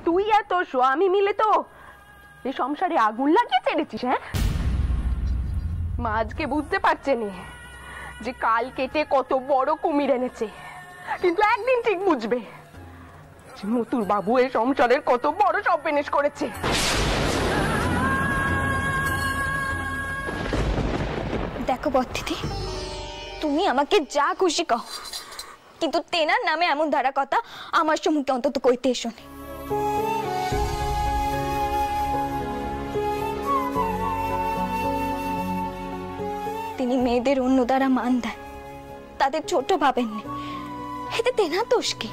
তুই আর তোর স্বামী মিলে তো এই সংসারে আগুন লাগিয়ে ছেড়েছিস। হ্যাঁ, মা আজকে বুঝতে পারছে না যে কাল কেটে কত বড় কুমির এনেছে, কিন্তু একদিন ঠিক বুঝবে যে মতুর বাবু এই সংসারের কত বড় সর্বনাশ করেছে। দেখো বদ্দিদি, তুমি আমাকে যা খুশি কও, কিন্তু তেনার নামে এমন ধারা কথা আমার সম্মুখে অন্তত কইতে এসো না। তিনি মেয়েদের অন্য দ্বারা মান দেন, তাদের ছোট ভাবেন না, এতে তেনার দোষ কি?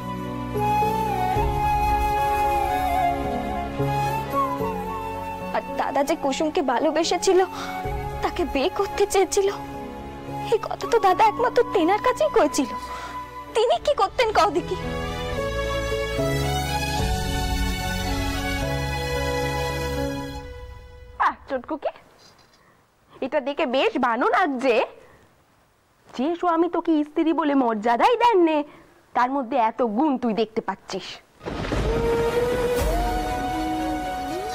আর দাদা যে কুসুমকে ভালোবেসেছিল, তাকে বিয়ে করতে চেয়েছিল, এই কথা তো দাদা একমাত্র তেনার কাছেই কইছিল। তিনি কি করতেন কও দেখি? চটকুকে, এটা দেখে বেশ ভালো লাগছে যে স্বামী তোকে স্ত্রী বলে মর্যাদাই দেন নে, তার মধ্যে এত গুণ তুই দেখতে পাচ্ছিস।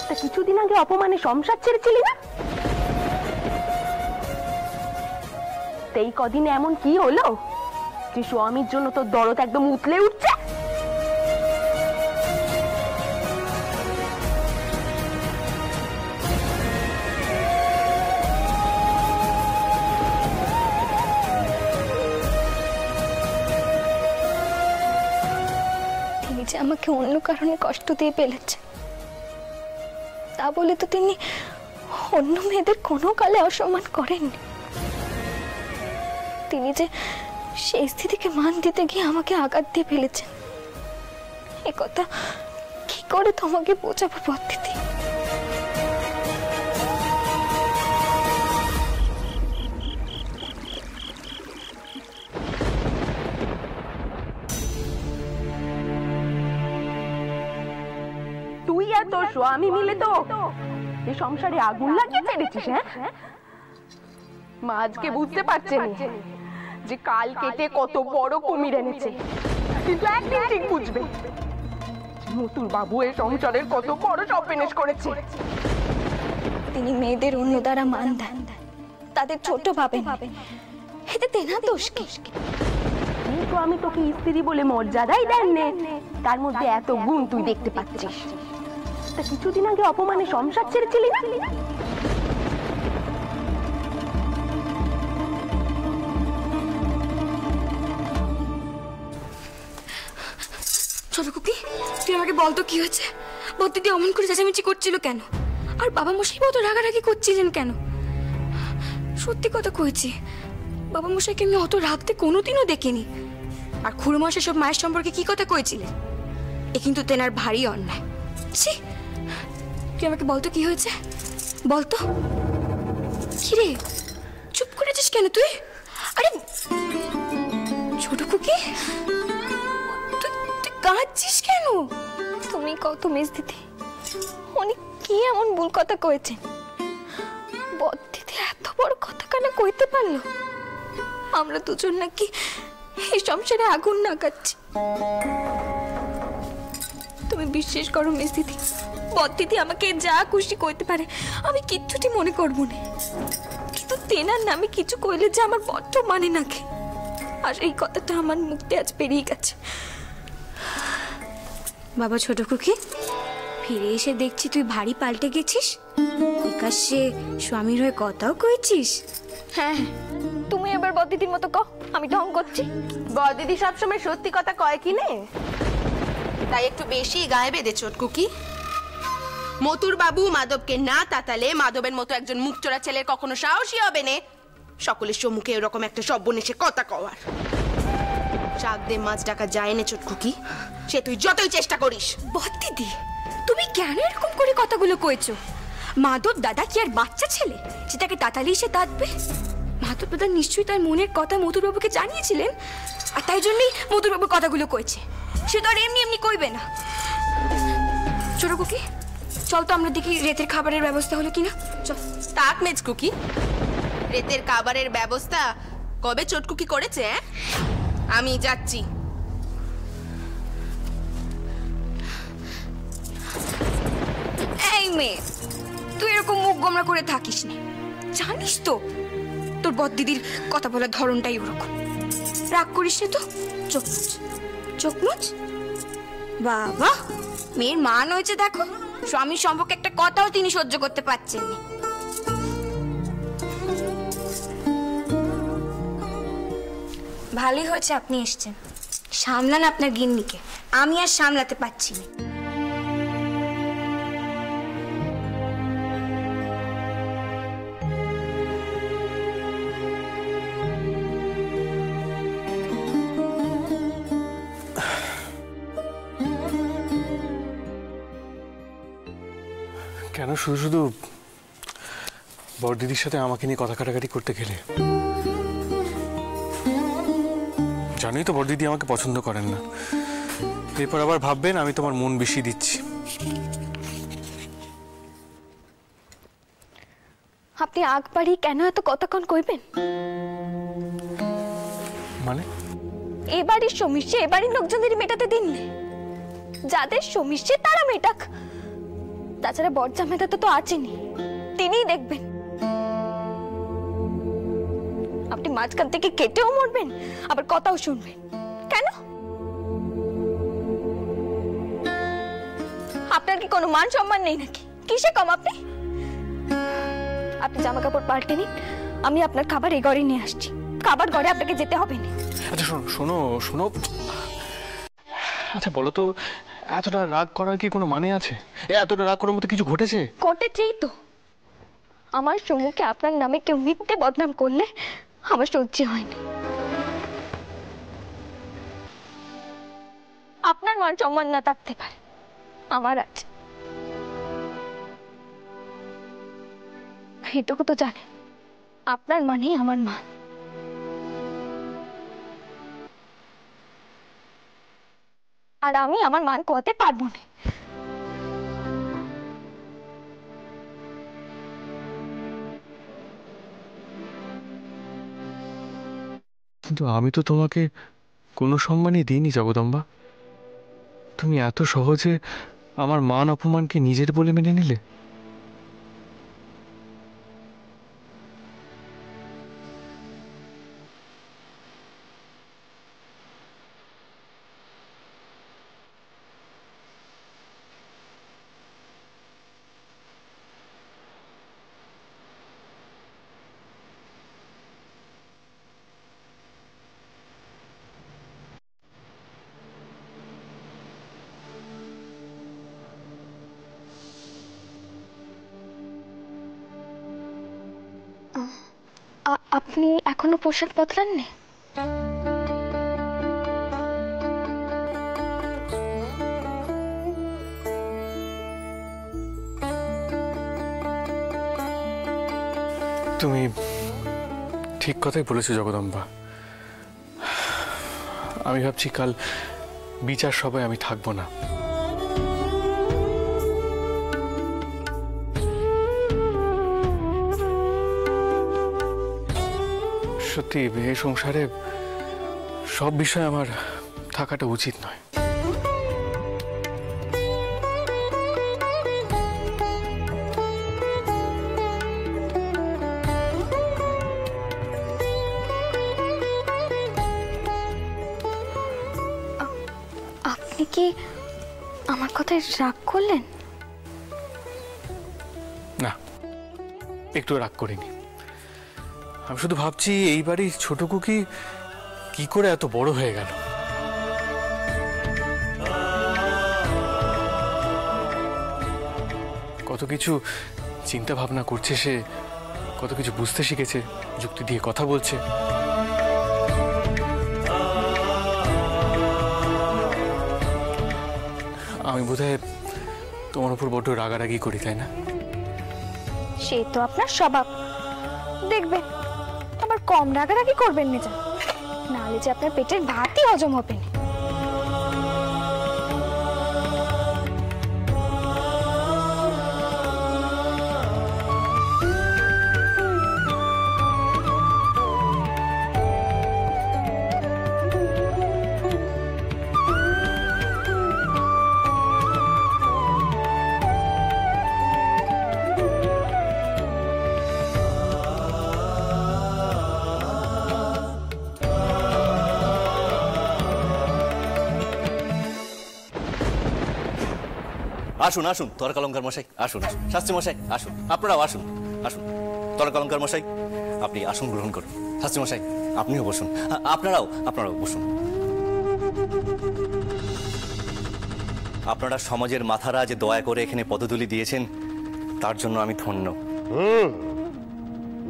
তা কিছুদিন আগে অপমানে সংসার ছেড়েছিলি না? এই কদিনে এমন কি হলো যে স্বামীর জন্য তোর দরদ একদম উতলে উঠছে? তিনি যে আমাকে অন্য কারণে কষ্ট দিয়ে ফেলেছে, তা বলে তো তিনি অন্য মেয়েদের কোনো কালে অসম্মান করেননি। তিনি যে সেই স্থিতিকে মান দিতে গিয়ে আমাকে আঘাত দিয়ে ফেলেছেন, এ কথা কি করে তোমাকে বোঝাবো বদ্দিদি? তুই আর তোর স্বামী মিলে তো এই সংসারে আগুন লাগিয়ে ছেড়েছিস। হ্যাঁ, মা আজকে বুঝতে পারছে না যে কাল কেটে কত বড় কুমির এনেছে, কিন্তু একদিন ঠিক বুঝবে মতুর বাবু এই সংসারের কত বড় সর্বনাশ করেছে। তিনি মেয়েদের অন্য দ্বারা মান দেন, তাদের ছোট ভাবেন, এতে তেনার দোষ কি? কিন্তু আমি তোকে স্ত্রী বলে মর্যাদাই দেন নে, তার মধ্যে এত গুণ তুই দেখতে পাচ্ছিস। তা কিছুদিন আগে অপমানে সংসার ছেড়েছিলি না? চলো কুকি, তুই আমাকে বলতো কি হয়েছে? বদ্দিদি অমন করে চেঁচামেচি করছিল কেন? আর বাবা মশাই অত রাগারাগি করছিলেন কেন? সত্যি কথা কইছি, বাবা মশাইকে আমি অত রাগতে কোনোদিনও দেখিনি। আর খুড়ো মশাই সব মায়ের সম্পর্কে কি কথা কইছিলেন? এ কিন্তু তেনার ভারী অন্যায়। ছি, তুই আমাকে বলতো কি হয়েছে, বলতো। কিরে চুপ করেছিস কেন তুই? আরে ছোট কুকি, কাঁদছিস কেন? তুমি কত মিস দিদি, উনি কি এমন ভুল কথা কয়েছেন? বদ্দিদি এত বড় কথা কেন কইতে পারলো? আমরা দুজন নাকি এই সংসারে আগুন লাগাচ্ছি। তুমি বিশ্বাস করো মিস দিদি, বদ্দিদি আমাকে যা খুশি কইতে পারে, আমি কিচ্ছুটি মনে করবো না, কিন্তু তেনার নামে কিছু কইলে যে আমার বড্ড মানে নাকি। আর এই কথাটা আমার মুখতে আজ বেরিয়ে গেছে। বাবা ছোট কুকি, ফিরে এসে দেখছি তুই ভারী পাল্টে গেছিস। বিকাশে স্বামীর হয়ে কথাও কইছিস। হ্যাঁ, তুমি এবার বদ্দিদির মতো কও, আমি ঢং করছি। বদিদি সবসময় সত্যি কথা কয় কি নে, তাই একটু বেশি গায়ে বেঁধে চটকুকি। মতুর বাবু মাধবকে না তাতালে মাধবের মতো একজন মুখচোরা ছেলের কখনো সাহসী হবে না সকলের সম্মুখে এরকম একটা সর্বনেশে কথা কওয়ার। শাক দে মাছ ডাকা যায় না চটকুকি, সে তুই যতই চেষ্টা করিস। বদ্দিদি, তুমি কেন এরকম করে কথাগুলো কইছো? মাধব দাদা কি আর বাচ্চা ছেলে যেটাকে তাতালেই সে তাতবে? মাধব দাদা নিশ্চয়ই তার মনের কথা মধুরবাবুকে জানিয়েছিলেন, আর তাই জন্যই মধুরবাবু কথাগুলো কইছে। সে তো আর এমনি এমনি কইবে না। ছোট কুকি, চল তো আমরা দেখি রেতের খাবারের ব্যবস্থা হলো কিনা। চল। তাক মেজ কুকি, রেতের খাবারের ব্যবস্থা কবে চটকুকি করেছে? আমি যাচ্ছি। মেয়ে, তুই এরকম মুখ গোমরা করে থাকিস না। জানিস তো তোর বদ দিদির কথা বলার ধরনটাই ওরকম। রাগ করিস না তো, চোখ মুচ, চোখ মুচ। বাবা, মেয়ের মান হয়েছে দেখো, স্বামীর সম্পর্কে একটা কথাও তিনি সহ্য করতে পারছেন না। ভালোই হয়েছে আপনি এসেছেন, সামলান আপনার গিন্নিকে, আমি আর সামলাতে পারছি না। কেন শুধু শুধু বড়দিদির সাথে আমাকে নিয়ে কথা কাটাকাটি করতে গেলে? জানোই তো বড়দিদি আমাকে পছন্দ করেন না। এরপর আবার ভাববেন আমি তোমার মন বেশি দিচ্ছি। আপনি আগ বাড়ি কেন এত কতক্ষণ কইবেন? মানে এ বাড়ির সমস্যা এ বাড়ির লোকজনের মেটাতে দিন, যাদের সমস্যা তারা মেটাক। তাছাড়া বরজামাইদা তো আছেনই, তিনিই দেখবেন। আপনি মাঝখান থেকে কেটেও মরবেন, আবার কথাও শুনবেন কেন? আপনার কি কোনো মান সম্মান নেই নাকি? কিসে কম আপনি? আপনি জামা কাপড় পাল্টে নিন, আমি আপনার খাবার এই ঘরে নিয়ে আসছি। খাবার ঘরে আপনাকে যেতে হবে না। আচ্ছা শোনো শোনো, আচ্ছা বলো তো, এতটা রাগ করার কি কোনো মানে আছে? এতটা রাগ করার মতো কিছু ঘটেছে? ঘটেছেই তো। আমার সম্মুখে আপনার নামে কেউ মিথ্যে বদনাম করলে আমার সহ্য হয়নি। আপনার মান সম্মান না থাকতে পারে, আমার আছে। এটুকু তো জানেন, আপনার মানেই আমার মান। আর আমি আমার মান কোয়াতে পারবো না। কিন্তু আমি তো তোমাকে কোনো সম্মানই দিইনি জগদম্বা। তুমি এত সহজে আমার মান অপমানকে নিজের বলে মেনে নিলে। আপনি এখনো পোশাক বদলাননি? তুমি ঠিক কথাই বলেছো জগদম্বা। আমি ভাবছি কাল বিচার সভায় আমি থাকবো না। সত্যি এই সংসারে সব বিষয়ে আমার থাকাটা উচিত নয়। আপনি কি আমার কথায় রাগ করলেন? না, একটু রাগ করিনি। আমি শুধু ভাবছি এই বাড়ির ছোট কুকি কি করে এত বড় হয়ে গেল। কত কিছু চিন্তা ভাবনা করছে সে, কত কিছু বুঝতে শিখেছে, যুক্তি দিয়ে কথা বলছে। আমি বোধহয় তোমার উপর বড্ড রাগারাগি করি, তাই না? সে তো আপনার স্বভাব, দেখবেন আবার কম রাগারাগি করবেন না, নাহলে যে আপনার পেটের ভাতই হজম হবে না। আসুন আসুন তর্কালঙ্কার মশাই, আসুন আসুন। শাস্ত্রী মশাই আসুন, আপনারাও আসুন আসুন। তর্কালঙ্কার মশাই আপনি আসন গ্রহণ করুন। শাস্ত্রী মশাই আপনিও বসুন, আপনারাও বসুন। আপনারা সমাজের মাথারা যে দয়া করে এখানে পদধূলি দিয়েছেন তার জন্য আমি ধন্য।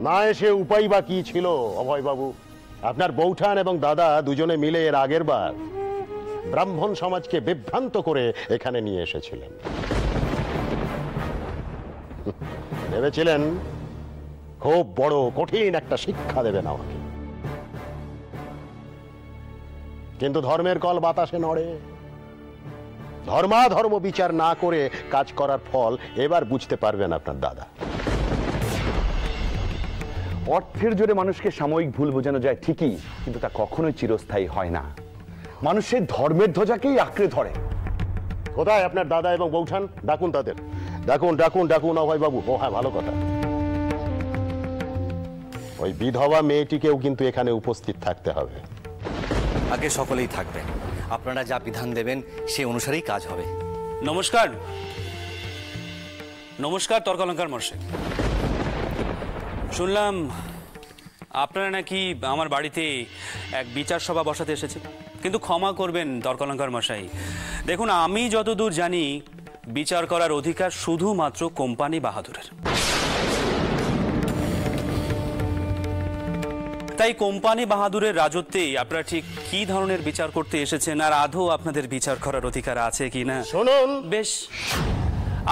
না এসে উপায় বা কি ছিল অভয়বাবু? আপনার বৌঠান এবং দাদা দুজনে মিলে এর আগের বার ব্রাহ্মণ সমাজকে বিভ্রান্ত করে এখানে নিয়ে এসেছিলেন। ভেবেছিলেন খুব বড় কঠিন একটা শিক্ষা দেবেন আমাকে, কিন্তু ধর্মের কল বাতাসে নড়ে। ধর্মাধর্ম বিচার না করে কাজ করার ফল এবার বুঝতে পারবেন আপনার দাদা। অর্থের জোরে মানুষকে সাময়িক ভুল বোঝানো যায় ঠিকই, কিন্তু তা কখনোই চিরস্থায়ী হয় না। মানুষের ধর্মের ধ্বজাকেই আঁকড়ে ধরে। কোথায় আপনার দাদা এবং বৌঠান? ডাকুন তাদের, ডাকুন ডাকুন ডাকুন অভয়বাবু। ও হ্যাঁ, ভালো কথা, ওই বিধবা মেয়েটিকেও কিন্তু এখানে উপস্থিত থাকতে হবে। আগে সকলেই থাকবেন, আপনারা যা বিধান দেবেন সেই অনুসারেই কাজ হবে। নমস্কার নমস্কার তর্কালঙ্কার মশাই। শুনলাম আপনারা নাকি আমার বাড়িতে এক বিচার সভা বসাতে এসেছেন, কিন্তু ক্ষমা করবেন তর্কালঙ্কার মশাই, দেখুন আমি যতদূর জানি বিচার করার অধিকার শুধুমাত্র কোম্পানি বাহাদুরের। তাই কোম্পানি বাহাদুরের রাজত্বে আপনারা ঠিক কি ধরনের বিচার করতে এসেছেন, আর আদৌ আপনাদের বিচার করার অধিকার আছে কি না? শুনুন, বেশ,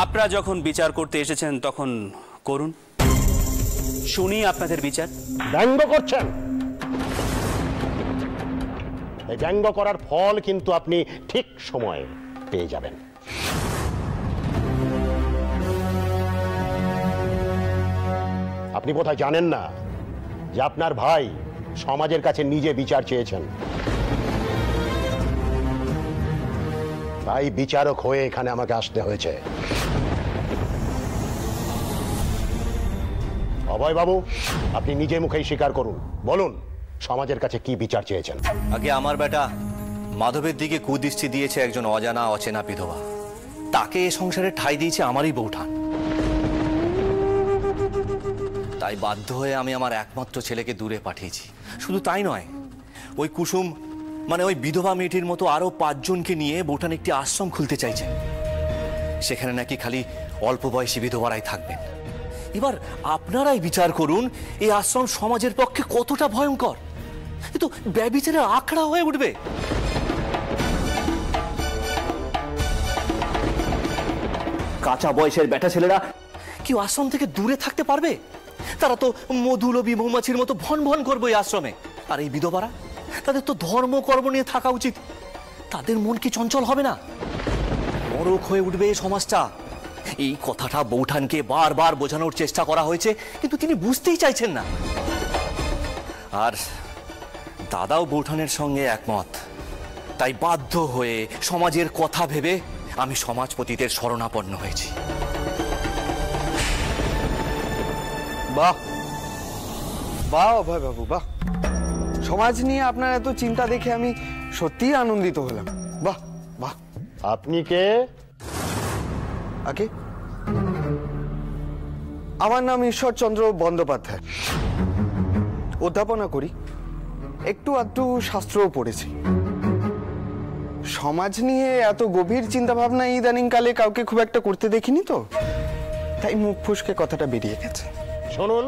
আপনারা যখন বিচার করতে এসেছেন তখন করুন, শুনি আপনাদের বিচার। ব্যঙ্গ করছেন? এই ব্যঙ্গ করার ফল কিন্তু আপনি ঠিক সময়ে পেয়ে যাবেন। আপনি বোধহয় জানেন না যে আপনার ভাই সমাজের কাছে নিজে বিচার চেয়েছেন, তাই বিচারক হয়ে এখানে আমাকে আসতে হয়েছে। অভয়বাবু, আপনি নিজে মুখেই স্বীকার করুন, বলুন সমাজের কাছে কি বিচার চেয়েছেন? আগে আমার বেটা মাধবের দিকে কুদৃষ্টি দিয়েছে একজন অজানা অচেনা বিধবা, তাকে এ সংসারে ঠাঁই দিয়েছে আমারই বৌঠান। তাই বাধ্য হয়ে আমি আমার একমাত্র ছেলেকে দূরে পাঠিয়েছি। শুধু তাই নয়, ওই কুসুম মানে ওই বিধবা মেয়েটির মতো আরো 5 জনকে নিয়ে বৌঠান একটি আশ্রম খুলতে চাইছেন। সেখানে নাকি খালি অল্প বয়সী বিধবারাই থাকবেন। এবার আপনারাই বিচার করুন এই আশ্রম সমাজের পক্ষে কতটা ভয়ঙ্কর। কিন্তু ব্যভিচারে আখড়া হয়ে উঠবে। কাঁচা বয়সের বেটা ছেলেরা কি আশ্রম থেকে দূরে থাকতে পারবে? তারা তো মধুলোভী মৌমাছির মতো ভন ভন করবে এই আশ্রমে। আর এই বিধবারা, তাদের তো ধর্ম কর্ম নিয়ে থাকা উচিত। তাদের মন কি চঞ্চল হবে না? নরক হয়ে উঠবে এই সমাজটা। এই কথাটা বৌঠানকে বারবার বোঝানোর চেষ্টা করা হয়েছে, কিন্তু তিনি বুঝতেই চাইছেন না। আর দাদাও বৌঠানের সঙ্গে একমত। তাই বাধ্য হয়ে সমাজের কথা ভেবে আমি সমাজপতিদের শরণাপন্ন হয়েছি। বাহ বাহ অভয়বাবু, বাহ! সমাজ নিয়ে আপনার এত চিন্তা দেখে আমি সত্যিই আনন্দিত হলাম। বাহ বাহ। আপনি কে? আগে আমার নাম ঈশ্বরচন্দ্র বন্দ্যোপাধ্যায়, অধ্যাপনা করি, একটু আধটু শাস্ত্রও পড়েছি। সমাজ নিয়ে এত গভীর চিন্তা ভাবনা ইদানিং কালে কাউকে খুব একটা করতে দেখিনি, তো তাই মুখ ফুসকে কথাটা বেরিয়ে গেছে। শুনুন,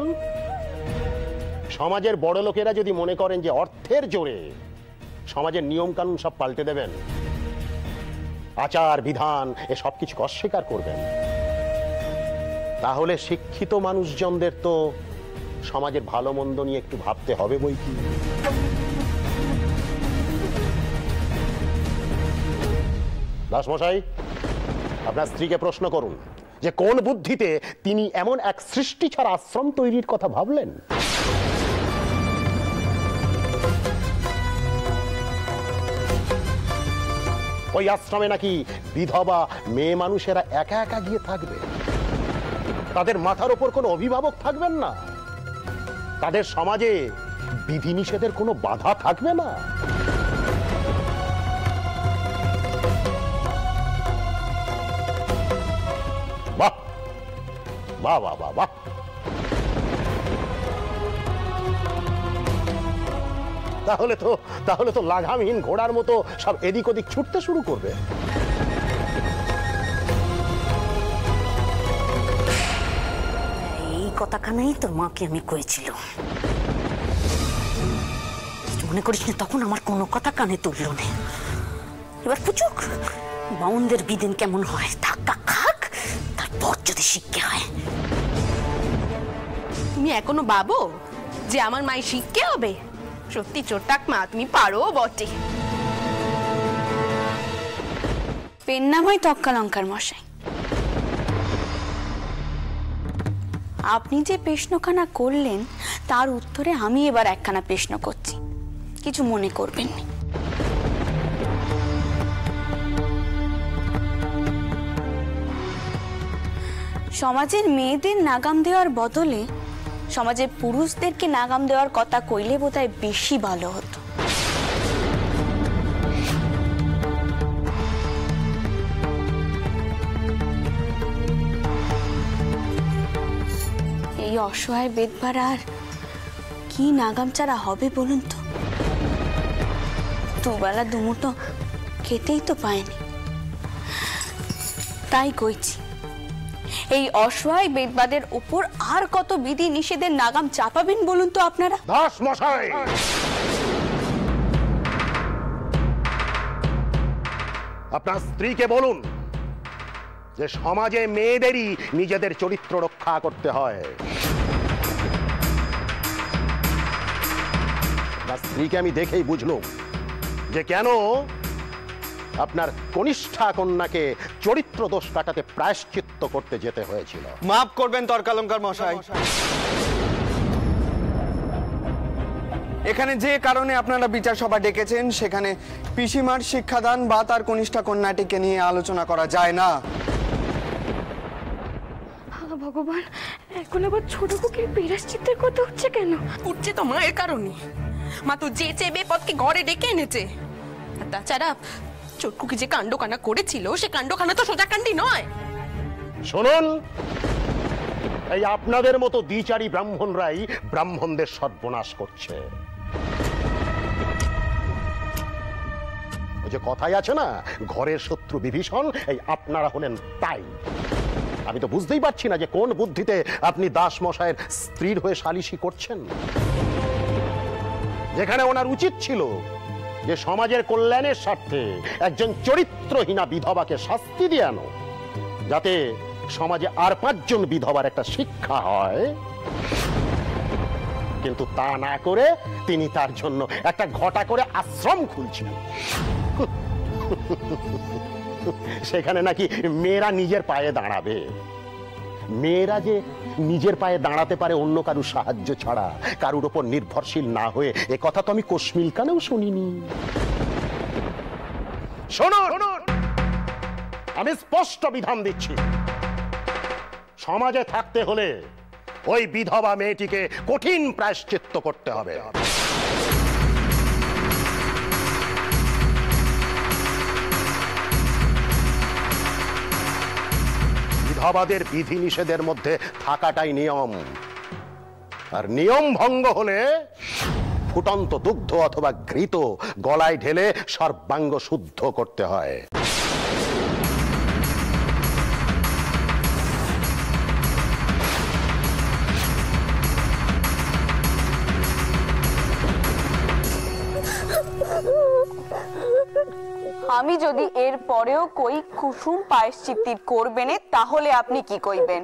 সমাজের বড় লোকেরা যদি মনে করেন যে অর্থের জোরে সমাজের নিয়ম কানুন সব পাল্টে দেবেন, আচার বিধান এ সব কিছু অস্বীকার করবেন, তাহলে শিক্ষিত মানুষজনদের তো সমাজের ভালো মন্দ নিয়ে একটু ভাবতে হবে বই কি। দাসমশাই, আপনার স্ত্রীকে প্রশ্ন করুন যে কোন বুদ্ধিতে তিনি এমন এক সৃষ্টি ছাড়া আশ্রম তৈরির কথা ভাবলেন। ওই আশ্রমে নাকি বিধবা মেয়ে মানুষেরা একা একা গিয়ে থাকবে, তাদের মাথার উপর কোনো অভিভাবক থাকবেন না, তাদের সমাজে বিধিনিষেধের কোনো বাধা থাকবে না। বাহ বাহ বাহ বাহ। তাহলে তো লাগামহীন ঘোড়ার মতো সব এদিক ওদিক ছুটতে শুরু করবে। এই কথাখানেই তোর মাকে আমি কইছিল, মনে করিস না তখন আমার কোনো কথা কানে তুলল না। এবার পুচুক বাউনদের বিদিন কেমন হয়, ধাক্কা খাক, তারপর যদি শিক্ষা হয়। তুমি এখনো ভাবো যে আমার মায়ের শিক্ষা হবে? সত্যি চোরটাক মা, তুমি পারো বটে। পেন নাম হয় তক্কালঙ্কার মশাই। আপনি যে প্রশ্নখানা করলেন তার উত্তরে আমি এবার একখানা প্রশ্ন করছি, কিছু মনে করবেন না। সমাজের মেয়েদের নাগাম দেওয়ার বদলে সমাজের পুরুষদেরকে নাগাম দেওয়ার কথা কইলে বোধহয় বেশি ভালো হতো। এই অসহায় বেদভাড়া আর কি নাগাম ছাড়া হবে বলুন তো? দুবেলা দুমুটো খেতেই তো পায়নি। তাই কইছি, এই অসহায় বেদবাদের উপর আর কত বিধি নিষেধের নাগাম চাপাবেন বলুন তো আপনারা? দাস মশাই, আপনার স্ত্রীকে বলুন যে সমাজে মেয়েদেরই নিজেদের চরিত্র রক্ষা করতে হয়। স্ত্রীকে আমি দেখেই বুঝলুম যে কেন আপনার কনিষ্ঠা কন্যাকে চরিত্র দোষ কাটাতে প্রায়শ্চিত্ত করতে যেতে হয়েছিল। মাফ করবেন তর্কালঙ্কার মশাই, এখানে যে কারণে আপনারা বিচার সভা ডেকেছেন সেখানে পিসিমার শিক্ষাদান বা তার কনিষ্ঠা কন্যাটিকে নিয়ে আলোচনা করা যায় না। ভগবান, এখন আবার ছোট কুকির প্রায়শ্চিত্তের কথা হচ্ছে কেন? উঠছে তো মায়ের কারণে। মা তো যে চেয়ে বেপদকে ঘরে ডেকে এনেছে। আর তাছাড়া চোটকুকি যে কাণ্ডখানা করেছিল সে কাণ্ডখানা তো সোজা কাণ্ডি নয়। শুনুন, এই আপনাদের মতো দ্বিচারী ব্রাহ্মণরাই ব্রাহ্মণদের সর্বনাশ করছে। ওই যে কথাই আছে না, ঘরের শত্রু বিভীষণ, এই আপনারা হলেন তাই। আমি তো বুঝতেই পারছি না যে কোন বুদ্ধিতে আপনি দাস মশাইয়ের স্ত্রীর হয়ে সালিশি করছেন, যেখানে ওনার উচিত ছিল যে সমাজের কল্যাণের স্বার্থে একজন চরিত্রহীনা বিধবাকে শাস্তি দিয়ে আনো, যাতে সমাজে আর 5 জন বিধবার একটা শিক্ষা হয়। কিন্তু তা না করে তিনি তার জন্য একটা ঘটা করে আশ্রম খুলছেন। সেখানে নাকি মেয়েরা নিজের পায়ে দাঁড়াবে। মেয়েরা যে নিজের পায়ে দাঁড়াতে পারে অন্য কারুর সাহায্য ছাড়া, কারুর ওপর নির্ভরশীল না হয়ে, এ কথা তো আমি কোশমিল কানেও শুনিনি। শুনুন, আমি স্পষ্ট বিধান দিচ্ছি, সমাজে থাকতে হলে ওই বিধবা মেয়েটিকে কঠিন প্রায়শ্চিত্ত করতে হবে। বিধবাদের বিধি নিষেধের মধ্যে থাকাটাই নিয়ম, আর নিয়ম ভঙ্গ হলে ফুটন্ত দুগ্ধ অথবা ঘৃত গলায় ঢেলে সর্বাঙ্গ শুদ্ধ করতে হয়। আমি যদি এর পরেও কই কুসুম প্রায়শ্চিত্ত করবেন তাহলে আপনি কি কইবেন?